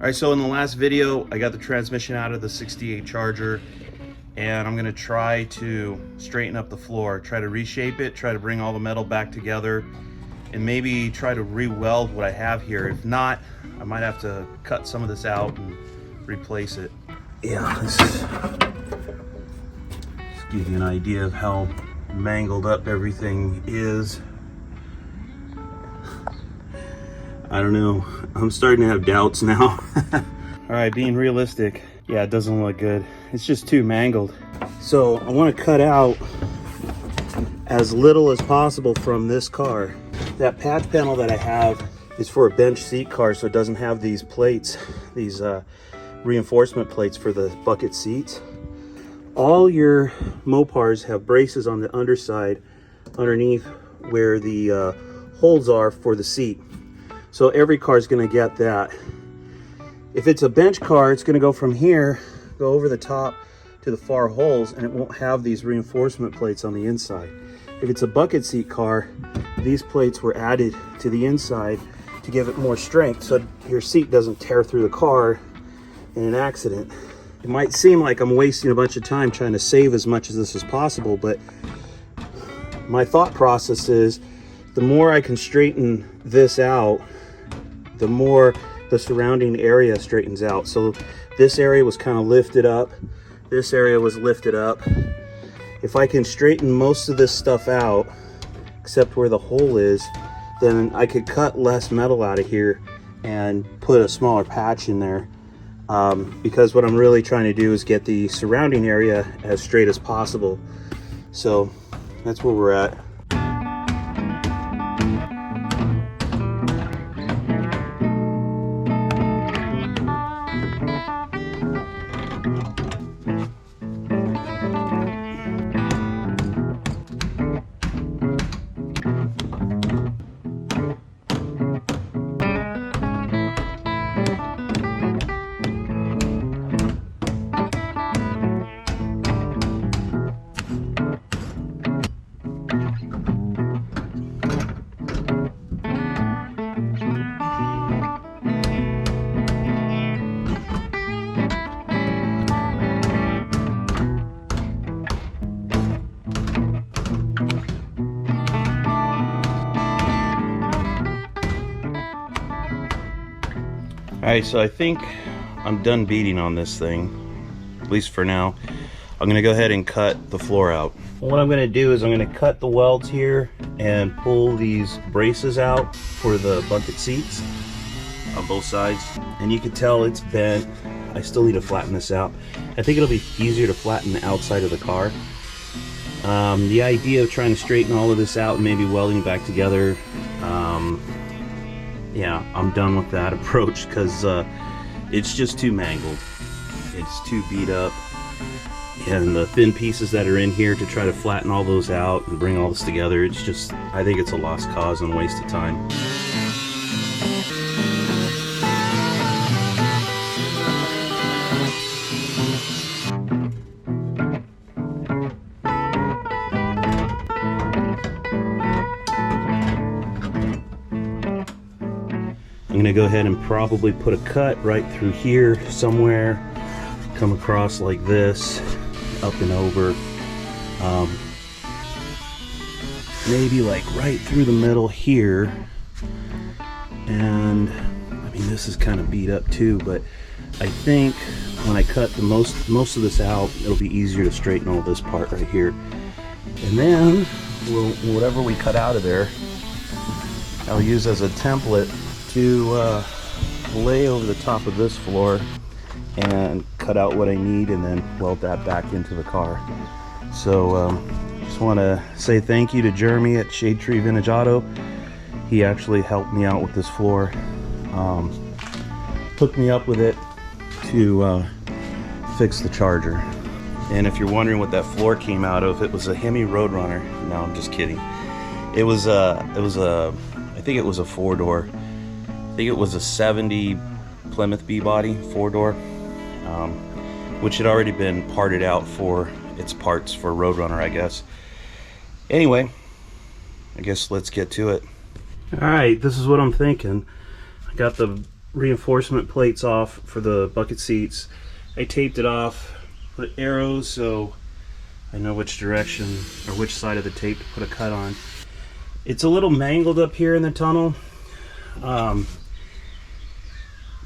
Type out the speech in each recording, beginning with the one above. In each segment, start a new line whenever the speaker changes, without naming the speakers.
All right, so in the last video, I got the transmission out of the 68 Charger, and I'm gonna try to straighten up the floor, try to reshape it, try to bring all the metal back together, and maybe try to re-weld what I have here. If not, I might have to cut some of this out and replace it. Yeah, let's give you an idea of how mangled up everything is. I don't know, I'm starting to have doubts now. All right, being realistic, yeah, it doesn't look good. It's just too mangled. So I want to cut out as little as possible from this car. That patch panel that I have is for a bench seat car, so it doesn't have these plates, these reinforcement plates for the bucket seats. All your Mopars have braces on the underside, underneath where the holes are for the seat. So every car is going to get that. If it's a bench car, it's going to go from here, go over the top to the far holes, and it won't have these reinforcement plates on the inside. If it's a bucket seat car, these plates were added to the inside to give it more strength so your seat doesn't tear through the car in an accident. It might seem like I'm wasting a bunch of time trying to save as much of this as possible, but my thought process is the more I can straighten this out, the more the surrounding area straightens out. So this area was kind of lifted up, this area was lifted up. If I can straighten most of this stuff out, except where the hole is, then I could cut less metal out of here and put a smaller patch in there. Because what I'm really trying to do is get the surrounding area as straight as possible. So that's where we're at. Alright, so I think I'm done beating on this thing, at least for now. I'm going to go ahead and cut the floor out. What I'm going to do is I'm going to cut the welds here and pull these braces out for the bucket seats on both sides. And you can tell it's bent. I still need to flatten this out. I think it'll be easier to flatten the outside of the car. The idea of trying to straighten all of this out and maybe welding it back together, yeah, I'm done with that approach because it's just too mangled. It's too beat up. And the thin pieces that are in here to try to flatten all those out and bring all this together, it's just, I think it's a lost cause and a waste of time. I'm going to go ahead and probably put a cut right through here somewhere, come across like this, up and over, maybe like right through the middle here. And I mean, this is kind of beat up too, but I think when I cut the most of this out, it'll be easier to straighten all this part right here. And then whatever we cut out of there, I'll use as a template to lay over the top of this floor and cut out what I need and then weld that back into the car. So just want to say thank you to Jeremy at Shade Tree Vintage Auto. He actually helped me out with this floor, hooked me up with it to fix the Charger. And if you're wondering what that floor came out of, it was a Hemi Roadrunner. No, I'm just kidding. It was I think it was a 4-door. I think it was a 70 Plymouth B-body 4-door, which had already been parted out for its parts for Roadrunner, I guess. Anyway, I guess let's get to it. All right, this is what I'm thinking. I got the reinforcement plates off for the bucket seats. I taped it off, put arrows so I know which direction or which side of the tape to put a cut on. It's a little mangled up here in the tunnel,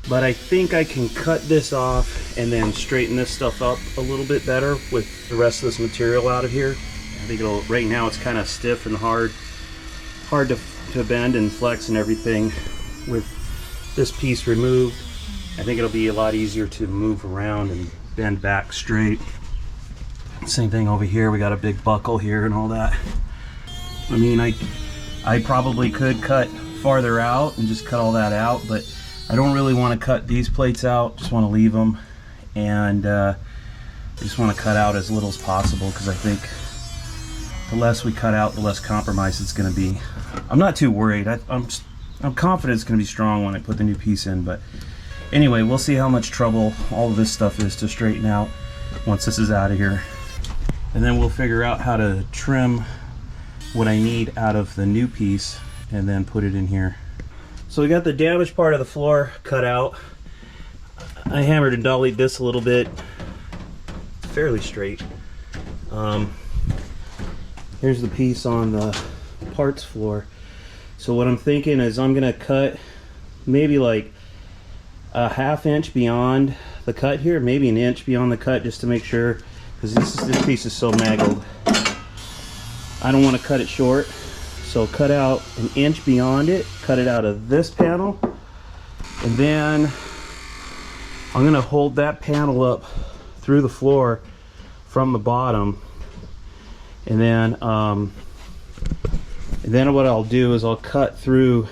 but I think I can cut this off and then straighten this stuff up a little bit better with the rest of this material out of here. I think it'll, right now it's kind of stiff and hard to bend and flex and everything. With this piece removed, I think it'll be a lot easier to move around and bend back straight. Same thing over here, we got a big buckle here and all that. I mean, I probably could cut farther out and just cut all that out, but I don't really want to cut these plates out, just want to leave them, and I just want to cut out as little as possible, because I think the less we cut out, the less compromise it's going to be. I'm not too worried. I'm confident it's going to be strong when I put the new piece in, but anyway, we'll see how much trouble all of this stuff is to straighten out once this is out of here. And then we'll figure out how to trim what I need out of the new piece and then put it in here. So we got the damaged part of the floor cut out. I hammered and dollied this a little bit. Fairly straight. Here's the piece on the parts floor. So what I'm thinking is I'm gonna cut maybe like a ½ inch beyond the cut here, maybe an inch beyond the cut, just to make sure, because this piece is so mangled. I don't want to cut it short, so cut out an inch beyond it, cut it out of this panel, and then I'm going to hold that panel up through the floor from the bottom, and then what I'll do is I'll cut through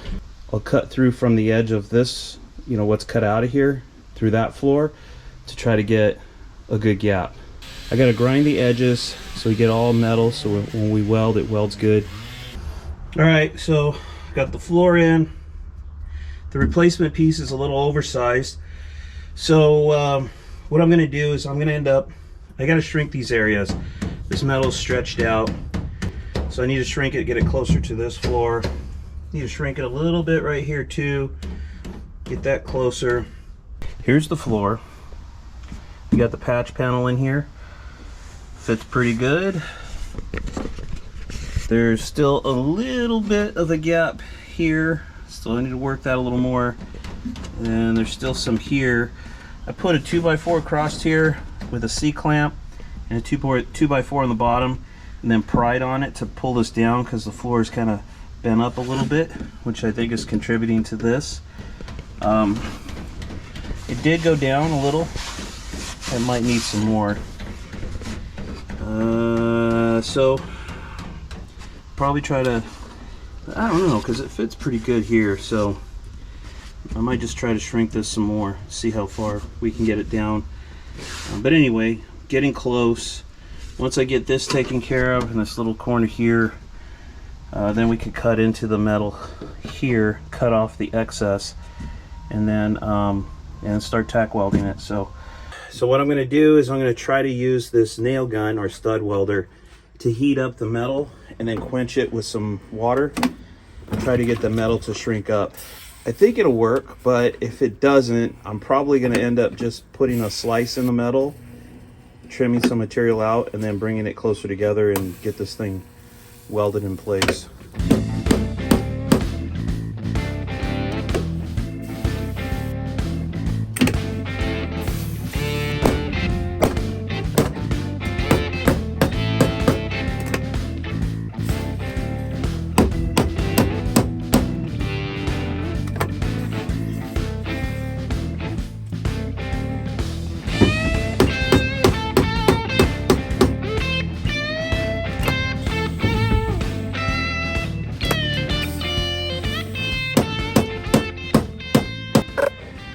from the edge of this, you know, what's cut out of here, through that floor, to try to get a good gap. I got to grind the edges so we get all metal, so when we weld, it welds good. All right, so got the floor in. The replacement piece is a little oversized, so what I'm going to do is I'm going to end up, I got to shrink these areas. This metal is stretched out, so I need to shrink it, get it closer to this floor. Need to shrink it a little bit right here too, get that closer. Here's the floor. You got the patch panel in here. Fits pretty good. There's still a little bit of a gap here. Still need to work that a little more. And there's still some here. I put a 2x4 crossed here with a C-clamp and a 2x4 on the bottom, and then pried on it to pull this down because the floor is kind of bent up a little bit, which I think is contributing to this. It did go down a little. It might need some more. So probably try to, I don't know, because it fits pretty good here, so I might just try to shrink this some more, see how far we can get it down. But anyway, getting close. Once I get this taken care of in this little corner here, then we could cut into the metal here, cut off the excess, and then start tack welding it. So what I'm going to do is I'm going to try to use this nail gun or stud welder to heat up the metal and then quench it with some water and try to get the metal to shrink up. I think it'll work, but if it doesn't, I'm probably going to end up just putting a slice in the metal, trimming some material out, and then bringing it closer together and get this thing welded in place.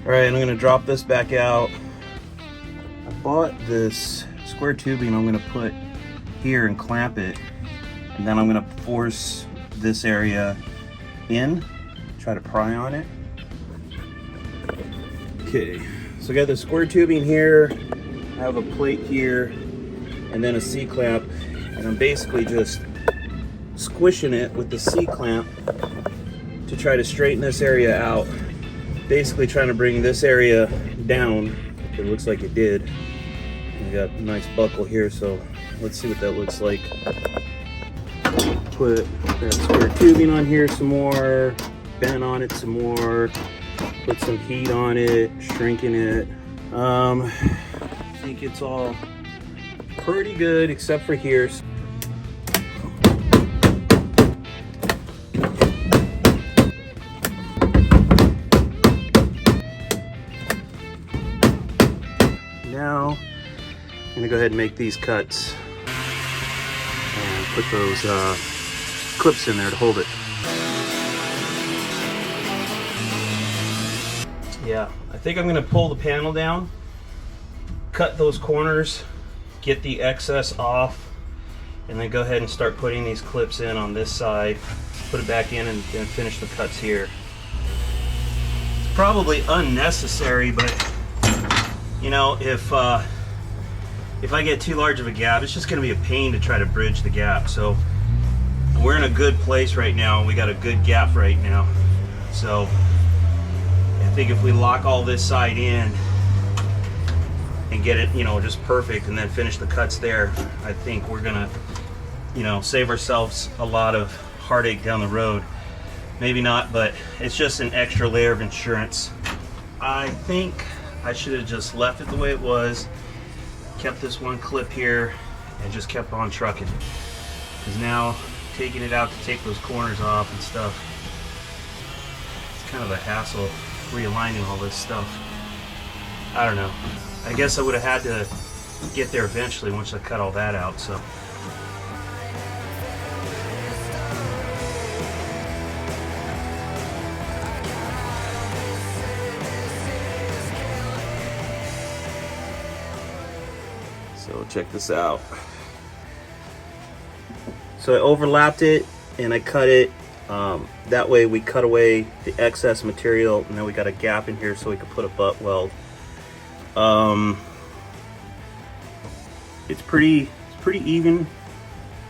Alright, I'm going to drop this back out. I bought this square tubing I'm going to put here and clamp it, and then I'm going to force this area in, try to pry on it. Okay, so I got the square tubing here, I have a plate here, and then a C-clamp, and I'm basically just squishing it with the C-clamp to try to straighten this area out. basically trying to bring this area down. It looks like it did. We got a nice buckle here, so let's see what that looks like. Put that square tubing on here some more, bend on it some more, put some heat on it, shrinking it. I think it's all pretty good except for here. Now I'm gonna go ahead and make these cuts and put those clips in there to hold it. Yeah, I think I'm gonna pull the panel down, cut those corners, get the excess off, and then go ahead and start putting these clips in on this side, put it back in, and then finish the cuts here. It's probably unnecessary, but you know, if I get too large of a gap, it's just gonna be a pain to try to bridge the gap. So we're in a good place right now. We got a good gap right now. So I think if we lock all this side in and get it, you know, just perfect, and then finish the cuts there, I think we're gonna, you know, save ourselves a lot of heartache down the road. Maybe not, but it's just an extra layer of insurance. I think I should have just left it the way it was, kept this one clip here, and just kept on trucking. Because now, taking it out to take those corners off and stuff, it's kind of a hassle realigning all this stuff. I don't know. I guess I would have had to get there eventually once I cut all that out, so. So check this out. So I overlapped it and I cut it. That way we cut away the excess material, and then we got a gap in here so we could put a butt weld. It's pretty even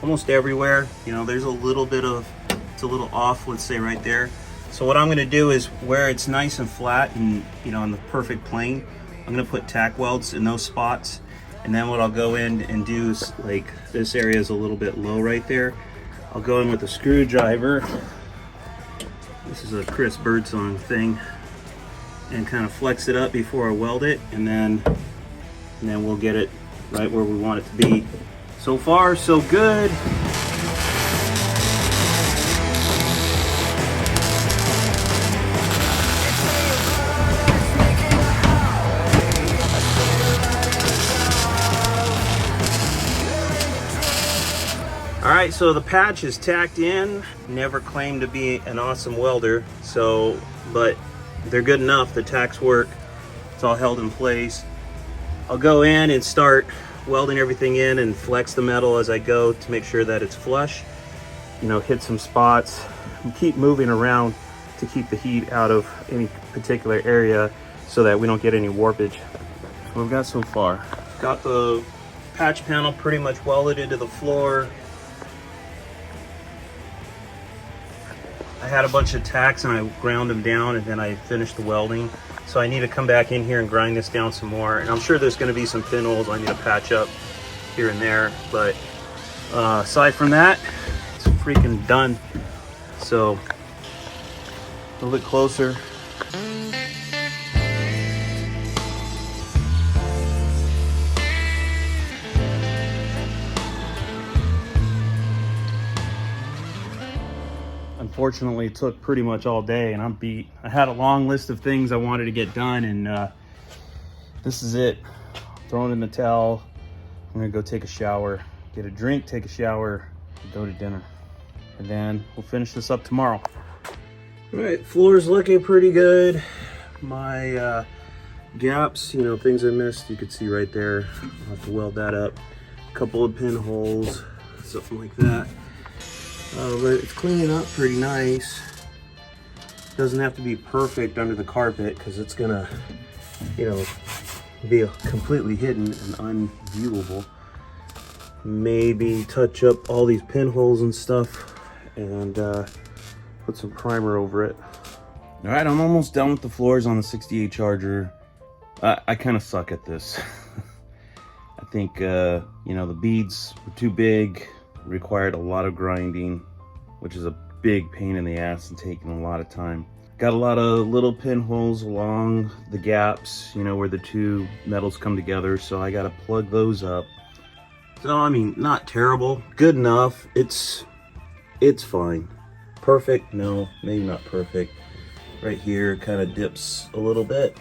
almost everywhere. You know, there's a little bit of, it's a little off, let's say right there. So what I'm gonna do is, where it's nice and flat and, you know, on the perfect plane, I'm gonna put tack welds in those spots. And then what I'll go in and do is, like, this area is a little bit low right there. I'll go in with a screwdriver. This is a Chris Birdsong thing, and kind of flex it up before I weld it, and then we'll get it right where we want it to be. So far, so good. Alright, so the patch is tacked in. Never claimed to be an awesome welder, so, but they're good enough. The tacks work. It's all held in place. I'll go in and start welding everything in and flex the metal as I go to make sure that it's flush. You know, hit some spots and keep moving around to keep the heat out of any particular area so that we don't get any warpage. So we've got so far. Got the patch panel pretty much welded into the floor. I had a bunch of tacks and I ground them down, and then I finished the welding. So I need to come back in here and grind this down some more. And I'm sure there's going to be some pinholes I need to patch up here and there. But aside from that, it's freaking done. So a little bit closer. Unfortunately, it took pretty much all day and I'm beat. I had a long list of things I wanted to get done, and this is it. Throwing in the towel. I'm gonna go take a shower, get a drink, take a shower, go to dinner. And then we'll finish this up tomorrow. All right, floor's looking pretty good. My gaps, you know, things I missed, you could see right there. I'll have to weld that up. A couple of pinholes, something like that. But it's cleaning up pretty nice. Doesn't have to be perfect under the carpet because it's gonna, you know, be completely hidden and unviewable. Maybe touch up all these pinholes and stuff, and put some primer over it. All right, I'm almost done with the floors on the 68 Charger. I kind of suck at this. I think, you know, the beads were too big, required a lot of grinding, which is a big pain in the ass and taking a lot of time. Got a lot of little pinholes along the gaps, you know, where the two metals come together, so I got to plug those up. So, I mean, not terrible, good enough. It's fine. Perfect? No, maybe not perfect. Right here kind of dips a little bit.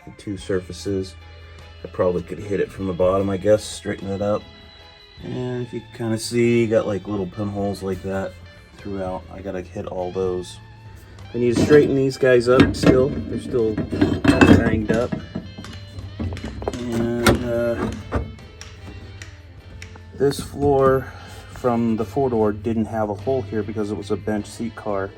The two surfaces. I probably could hit it from the bottom, I guess, straighten it up. And if you can kind of see, you got like little pinholes like that throughout. I gotta hit all those. I need to straighten these guys up still. They're still banged up. And this floor from the four-door didn't have a hole here because it was a bench seat car.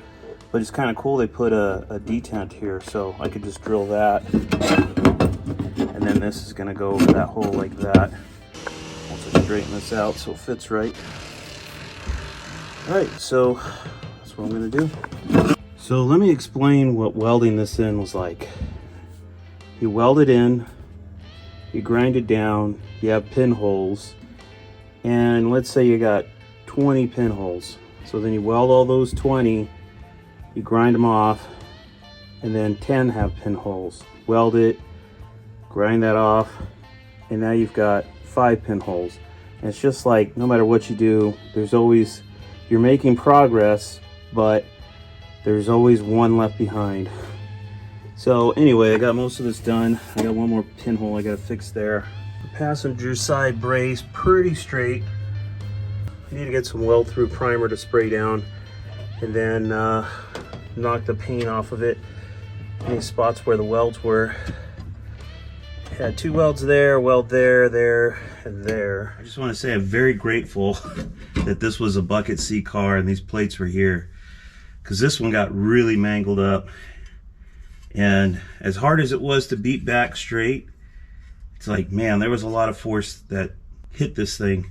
But it's kind of cool they put a detent here, so I could just drill that. And then this is gonna go over that hole like that. Also straighten this out so it fits right. All right, so that's what I'm gonna do. So let me explain what welding this in was like. You weld it in, you grind it down, you have pinholes, and let's say you got 20 pinholes. So then you weld all those 20, you grind them off, and then 10 have pinholes. Weld it, grind that off, and now you've got 5 pinholes. And it's just like, no matter what you do, there's always, you're making progress, but there's always one left behind. So anyway, I got most of this done. I got one more pinhole I gotta fix there. The passenger side brace, pretty straight. I need to get some weld through primer to spray down, and then knock the paint off of it. Any spots where the welds were. Had 2 welds there, weld there, there, and there. I just want to say I'm very grateful that this was a bucket seat car and these plates were here, because this one got really mangled up. And as hard as it was to beat back straight, it's like, man, there was a lot of force that hit this thing.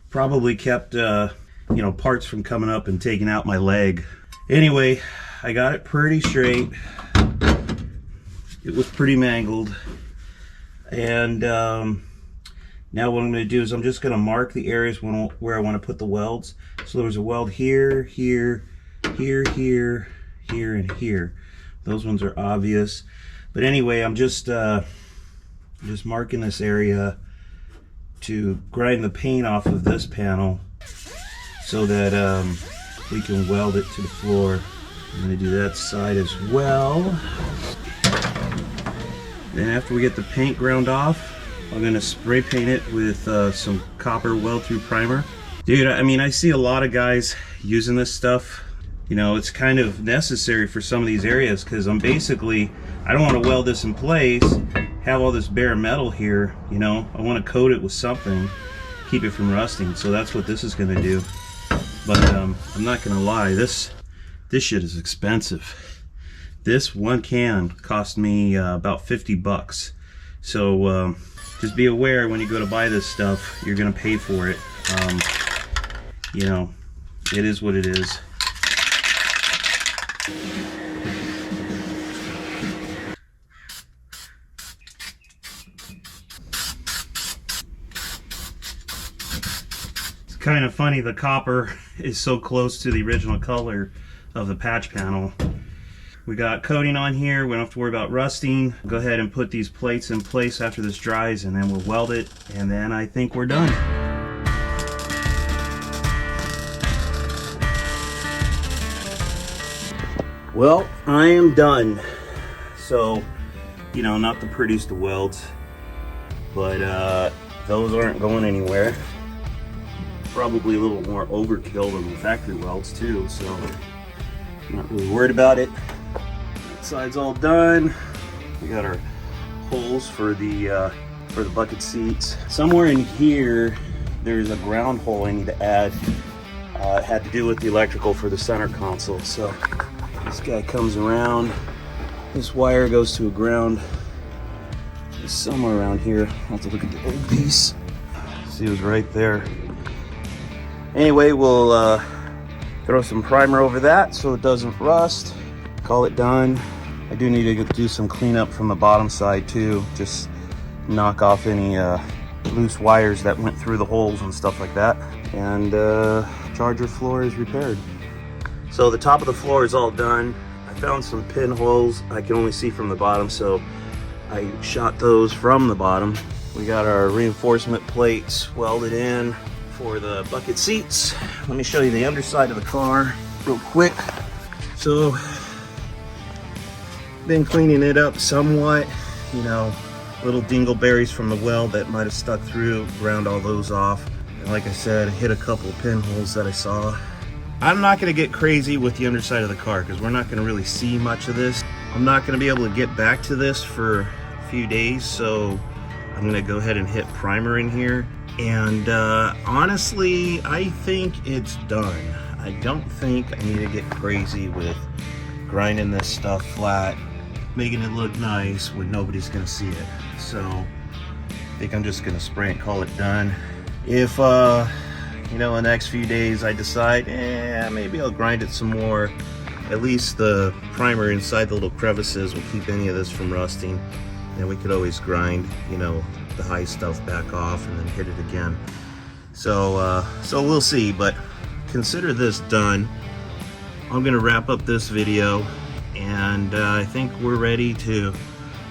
Probably kept, you know, parts from coming up and taking out my leg. Anyway, I got it pretty straight. It was pretty mangled. And now what I'm going to do is I'm just going to mark the areas where I want to put the welds. So there was a weld here, here, here, here, here, and here. Those ones are obvious. But anyway, I'm just marking this area to grind the paint off of this panel so that we can weld it to the floor. I'm going to do that side as well. Then after we get the paint ground off, I'm going to spray paint it with some copper weld through primer. Dude, I mean, I see a lot of guys using this stuff. You know, it's kind of necessary for some of these areas, because I don't want to weld this in place, have all this bare metal here, you know. I want to coat it with something, keep it from rusting. So that's what this is going to do. But I'm not going to lie, this shit is expensive. This one can cost me about 50 bucks. So just be aware when you go to buy this stuff, you're gonna pay for it. You know, it is what it is. It's kind of funny, the copper is so close to the original color of the patch panel. We got coating on here, we don't have to worry about rusting. Go ahead and put these plates in place after this dries, and then we'll weld it, and then I think we're done. Well, I am done. So, you know, not the prettiest of welds, but those aren't going anywhere. Probably a little more overkill than the factory welds too, so not really worried about it. Side's all done. We got our holes for the bucket seats. Somewhere in here there's a ground hole I need to add. It had to do with the electrical for the center console. So this guy comes around. This wire goes to a ground. It's somewhere around here. I'll have to look at the old piece. See, it was right there. Anyway, we'll throw some primer over that so it doesn't rust. call it done. I do need to do some cleanup from the bottom side too. Just knock off any loose wires that went through the holes and stuff like that. And charger floor is repaired. So the top of the floor is all done. I found some pinholes I can only see from the bottom, so I shot those from the bottom. We got our reinforcement plates welded in for the bucket seats. Let me show you the underside of the car real quick. So, been cleaning it up somewhat, you know, little dingleberries from the weld that might have stuck through, ground all those off. And like I said, hit a couple of pinholes that I saw. I'm not gonna get crazy with the underside of the car because we're not gonna really see much of this. I'm not gonna be able to get back to this for a few days, so I'm gonna go ahead and hit primer in here. And honestly, I think it's done. I don't think I need to get crazy with grinding this stuff flat, making it look nice when nobody's gonna see it. So I think I'm just gonna spray and call it done. If you know, in the next few days I decide, maybe I'll grind it some more. At least the primer inside the little crevices will keep any of this from rusting. And we could always grind, you know, the high stuff back off and then hit it again. So we'll see, but consider this done. I'm gonna wrap up this video, and I think we're ready to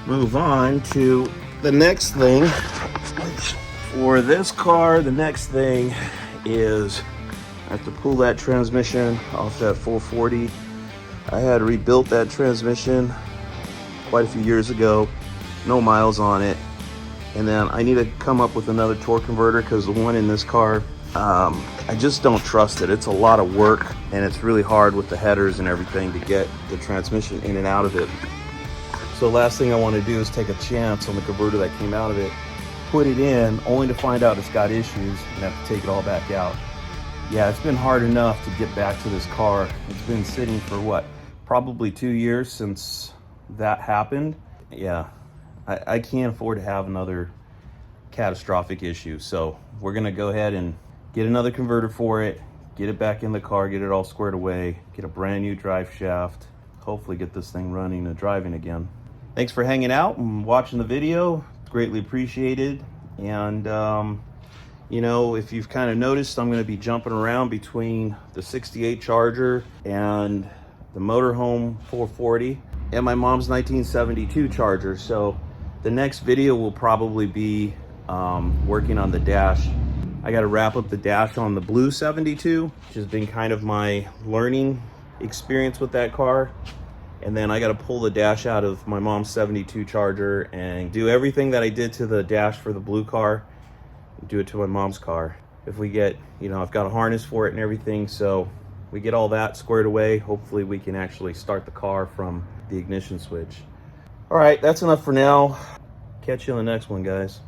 move on to the next thing. For this car, the next thing is I have to pull that transmission off that 440. I had rebuilt that transmission quite a few years ago, no miles on it. And then I need to come up with another torque converter because the one in this car, I just don't trust it. It's a lot of work and it's really hard with the headers and everything to get the transmission in and out of it. So last thing I want to do is take a chance on the converter that came out of it, put it in, only to find out it's got issues and have to take it all back out. Yeah, it's been hard enough to get back to this car. It's been sitting for what, probably 2 years since that happened. Yeah, I can't afford to have another catastrophic issue. So we're gonna go ahead and get another converter for it, get it back in the car, get it all squared away, get a brand new drive shaft, hopefully get this thing running and driving again. Thanks for hanging out and watching the video. Greatly appreciated. And you know, if you've kind of noticed, I'm going to be jumping around between the 68 Charger and the Motorhome 440 and my mom's 1972 Charger. So the next video will probably be working on the dash. I got to wrap up the dash on the blue 72, which has been kind of my learning experience with that car. And then I got to pull the dash out of my mom's 72 Charger and do everything that I did to the dash for the blue car, do it to my mom's car. If we get, you know, I've got a harness for it and everything, so we get all that squared away, hopefully we can actually start the car from the ignition switch. All right, that's enough for now. Catch you on the next one, guys.